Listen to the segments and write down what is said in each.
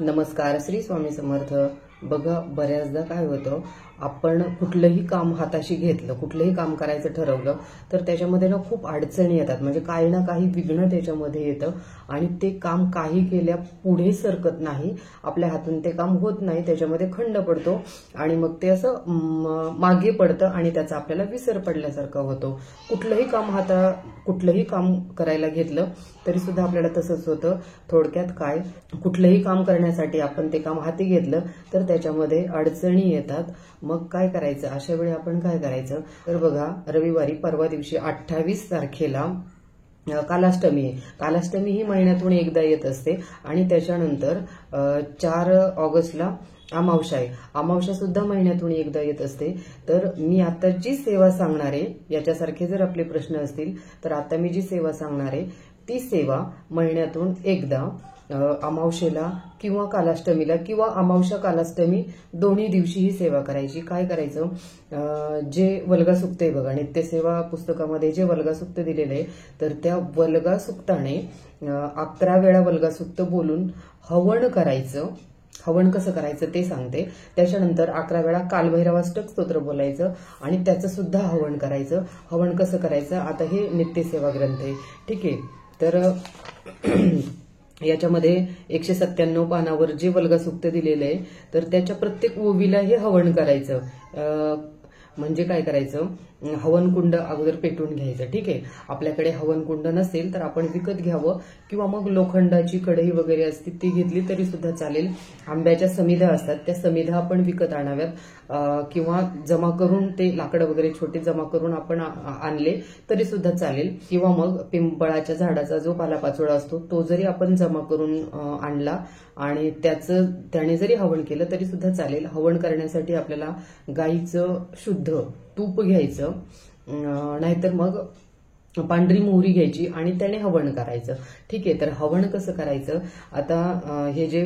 नमस्कार, श्री स्वामी समर्थ. बघा, बऱ्याचदा काय होतं, आपण कुठलंही काम हाताशी घेतलं, कुठलंही काम करायचं ठरवलं तर त्याच्यामध्ये ना खूप अडचणी येतात. म्हणजे काही ना काही विघ्न त्याच्यामध्ये येतं आणि ते काम काही केल्या पुढे सरकत नाही, आपल्या हातून ते काम होत नाही, त्याच्यामध्ये खंड पडतो आणि मग ते असं मागे पडतं आणि त्याचा आपल्याला विसर पडल्यासारखा होतो. कुठलंही काम करायला घेतलं तरी सुद्धा आपल्याला तसंच होतं. थोडक्यात काय, कुठलंही काम करण्यासाठी आपण ते काम हाती घेतलं तर त्याच्यामध्ये अडचणी येतात. मग काय करायचं, अशा वेळी आपण काय करायचं तर बघा, रविवारी परवा दिवशी 28 तारखेला कालाष्टमी आहे. कालाष्टमी ही महिन्यातून एकदा येत असते आणि त्याच्यानंतर 4 ऑगस्टला अमावस्या आहे. अमावस्या सुद्धा महिन्यातून एकदा येत असते. तर मी आता जी सेवा सांगणार आहे, याच्यासारखे जर आपले प्रश्न असतील तर आता मी जी सेवा सांगणार आहे ती सेवा महिन्यातून एकदा अमावस्येला किंवा कालाष्टमीला किंवा अमावस्या कालाष्टमी दोन्ही दिवशी ही सेवा करायची. काय करायचं, जे वल्गा सुक्त आहे बघा, नित्यसेवा पुस्तकामध्ये जे वल्गा सुक्त दिलेलं आहे तर त्या वल्गा सुक्ताने 11 वेळा वल्गा सुक्त बोलून हवन करायचं. हवन कसं करायचं ते सांगते. त्याच्यानंतर 11 वेळा कालभैरवाष्टक स्तोत्र बोलायचं आणि त्याचं सुद्धा हवन करायचं. हवन कसं करायचं, आता हे नित्यसेवा ग्रंथ आहे, ठीक आहे. तर याच्यामध्ये 197 पानावर जे वल्गा सुक्त दिलेलं आहे तर त्याच्या प्रत्येक ओवीला हे हवन करायचं. म्हणजे काय करायचं, हवन कुंड अगोदर पेटून घ्यायचं, ठीक आहे. आपल्याकडे हवन कुंड नसेल तर आपण विकत घ्यावं किंवा मग लोखंडाची कढई वगैरे असते ती घेतली तरी सुद्धा चालेल. आंब्याच्या समिधा असतात, त्या समिधा आपण विकत आणाव्यात किंवा जमा करून ते लाकडं वगैरे छोटे जमा करून आपण आणले तरी सुद्धा चालेल. किंवा मग पिंपळाच्या झाडाचा जो पालापाचोळा असतो तो जरी आपण जमा करून आणला आणि त्याने जरी हवन केलं तरी सुद्धा चालेल. हवन करण्यासाठी आपल्याला गाईचं शुद्ध तूप घ्यायचं, नाहीतर मग पांढरी मोहरी घ्यायची आणि त्याने हवन करायचं, ठीक आहे. तर हवन कसं करायचं, आता हे जे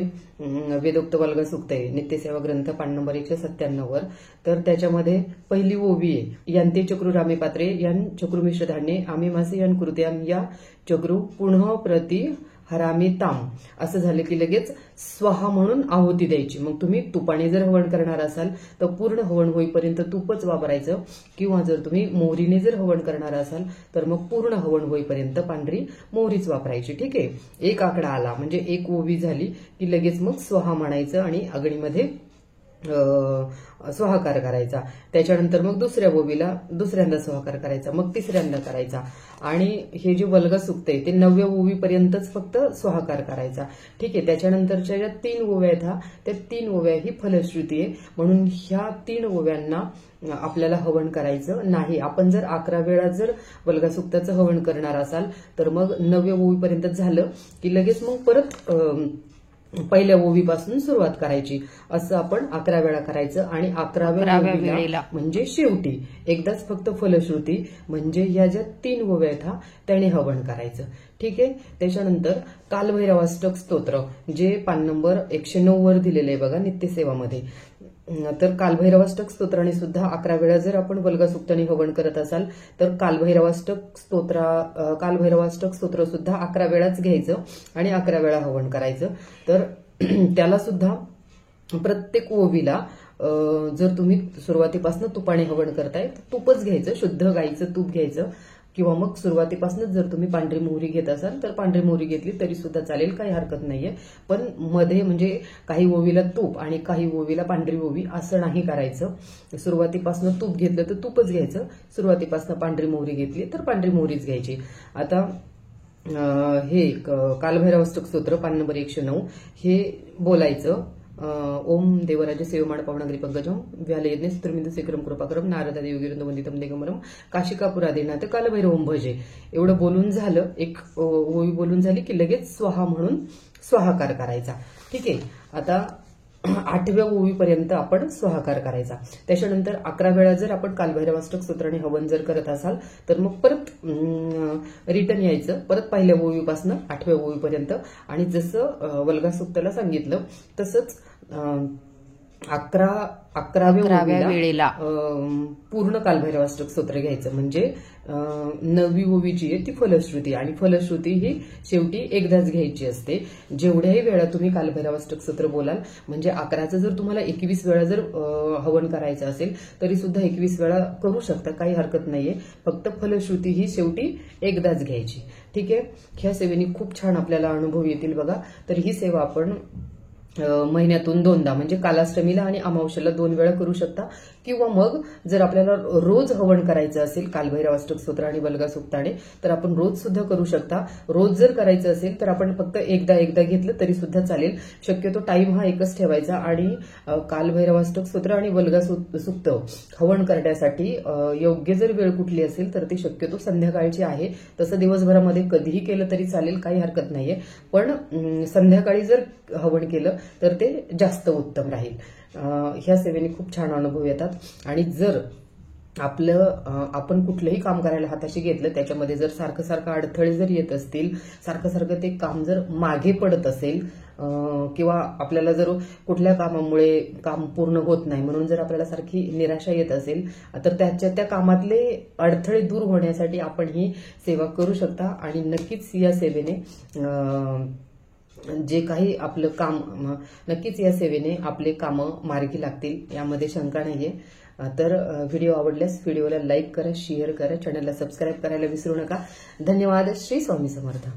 वेदोक्त वल्गा सुक्त आहे नित्यसेवा ग्रंथ पान नंबर 197 वर, तर त्याच्यामध्ये पहिली ओवी आहे, यांते चक्रू रामे पात्रे यान चक्रू मिश्र धान्ये आम्ही मासे यान कृत्याम या चक्रू पुनः प्रति हरामी ताम. असं झालं की लगेच स्वाहा म्हणून आहुती द्यायची. मग तुम्ही तुपाने जर हवन करणार असाल तर पूर्ण हवन होईपर्यंत तुपच वापरायचं किंवा जर तुम्ही मोहरीने जर हवन करणार असाल तर मग पूर्ण हवन होईपर्यंत पांढरी मोहरीच वापरायची, ठीक आहे. एक आकडा आला म्हणजे एक ओवी झाली की लगेच मग स्वाहा म्हणायचं आणि अग्नीमध्ये स्वाहाकार करायचा. त्याच्यानंतर मग दुसऱ्या ओवीला दुसऱ्यांदा स्वाहाकार करायचा, मग तिसऱ्यांदा करायचा आणि हे जे वल्गा सुक्त आहे ते 9व्या ओवीपर्यंतच फक्त स्वाहाकार करायचा, ठीक आहे. त्याच्यानंतरच्या ज्या 3 ओव्या आहेत त्या 3 ओव्या ही फलश्रुती आहे, म्हणून ह्या 3 ओव्यांना आपल्याला हवन करायचं नाही. आपण जर 11 वेळा जर वल्गा सुक्ताचं हवन करणार असाल तर मग 9व्या ओवीपर्यंत झालं की लगेच मग परत पहिल्या ओवीपासून सुरुवात करायची. असं आपण 11 वेळा करायचं आणि 11व्या वेळेला म्हणजे शेवटी एकदाच फक्त फलश्रुती म्हणजे या ज्या 3 ओव्या आहेत त्याने हवन करायचं, ठीक आहे. त्याच्यानंतर कालभैरवाष्टक स्तोत्र जे पान नंबर 109 वर दिलेलं आहे बघा नित्यसेवामध्ये, तर कालभैरवाष्टक स्तोत्राने सुद्धा 11 वेळा जर आपण वल्गा सुक्ताने हवन करत असाल तर कालभैरवाष्टक स्तोत्र सुद्धा 11 वेळाच घ्यायचं आणि 11 वेळा हवन करायचं. तर त्याला सुद्धा प्रत्येक ओवीला जर तुम्ही सुरुवातीपासून तुपाने हवन करताय तर तुपच घ्यायचं, शुद्ध गाईचं तूप घ्यायचं किंवा मग सुरुवातीपासूनच जर तुम्ही पांढरी मोहरी घेत असाल तर पांढरी मोहरी घेतली तरी सुद्धा चालेल, काही हरकत नाहीये. पण मध्ये म्हणजे काही ओवीला तूप आणि काही ओवीला पांढरी ओवी असं नाही करायचं. सुरुवातीपासून तूप घेतलं तर तूपच घ्यायचं, सुरुवातीपासून पांढरी मोहरी घेतली तर पांढरी मोहरीच घ्यायची. आता हे कालभैरवाष्टक स्तोत्र पान नंबर 109 हे बोलायचं. ओम देवराज सेवमाण पावनागरी पंकजम व्यालयज्ञ सुत्रमिंदू शेखरम कृपाकरम नारदा देवगिरंद वंदितम दिगंबरम काशिकापुरादेनाथ कालभैरवम भजे. एवढं बोलून झालं, एक ओवी बोलून झाली की लगेच स्वाहा म्हणून स्वाहाकार करायचा, ठीक आहे. आता 8व्या ओवीपर्यंत आपण स्वाहाकार करायचा. त्याच्यानंतर 11 वेळा जर आपण कालभैरवाष्टक स्तोत्राने हवन जर करत असाल तर मग परत रिटर्न यायचं, परत पहिल्या ओवीपासून 8व्या ओवीपर्यंत आणि जसं वल्गा सुक्ताला सांगितलं तसंच 11व्या वेळेला पूर्ण कालभैरवाष्टक स्तोत्र घ्यायचं. म्हणजे 9वी ओवी जी आहे ती फलश्रुती, आणि फलश्रुती ही शेवटी एकदाच घ्यायची असते. जेवढ्याही वेळा तुम्ही कालभैरवाष्टक स्तोत्र बोलाल, म्हणजे 11चं जर तुम्हाला 21 वेळा जर हवन करायचं असेल तरी सुद्धा 21 वेळा करू शकता, काही हरकत नाहीये. फक्त फलश्रुती ही शेवटी एकदाच घ्यायची. ठीक आहे. ह्या सेवेने खूप छान आपल्याला अनुभव येतील बघा. तर ही सेवा आपण महिन्यातून 2दा म्हणजे कालाष्टमीला आणि अमावस्येला 2 वेळा करू शकता. किंवा मग जर आपल्याला रोज हवन करायचं असेल कालभैरवाष्टक स्तोत्र आणि बलगा सुक्ताने, तर आपण रोज सुद्धा करू शकता. रोज जर करायचं असेल तर आपण फक्त एकदा घेतलं तरी सुद्धा चालेल. शक्यतो टाइम हा एकच ठेवायचा. आणि कालभैरवाष्टक स्तोत्र आणि बलगा सुक्त हवन करण्यासाठी योग्य जर वेळ कुठली असेल तर ती शक्यतो संध्याकाळची आहे. तसं दिवसभरामध्ये कधीही केलं तरी चालेल, काही हरकत नाहीये. पण संध्याकाळी जर हवन केलं तर ते जास्त उत्तम राहील. ह्या सेवेने खूप छान अनुभव येतात. आणि जर आपण कुठलंही काम करायला हाताशी घेतलं, त्याच्यामध्ये जर सारखं अडथळे जर येत असतील, सारखं ते काम जर मागे पडत असेल, किंवा आपल्याला जर कुठल्या कामामुळे काम पूर्ण होत नाही म्हणून जर आपल्याला सारखी निराशा येत असेल, तर त्या कामातले अडथळे दूर होण्यासाठी आपण ही सेवा करू शकता. आणि नक्कीच या सेवेने जे काही आपलं काम, नक्कीच या सेवेने आपले कामं मार्गी लागतील, यामध्ये शंका नाहीये. तर व्हिडिओ आवडल्यास व्हिडिओला लाईक करा, शेअर करा, चॅनलला सबस्क्राईब करायला विसरू नका. धन्यवाद. श्री स्वामी समर्थ.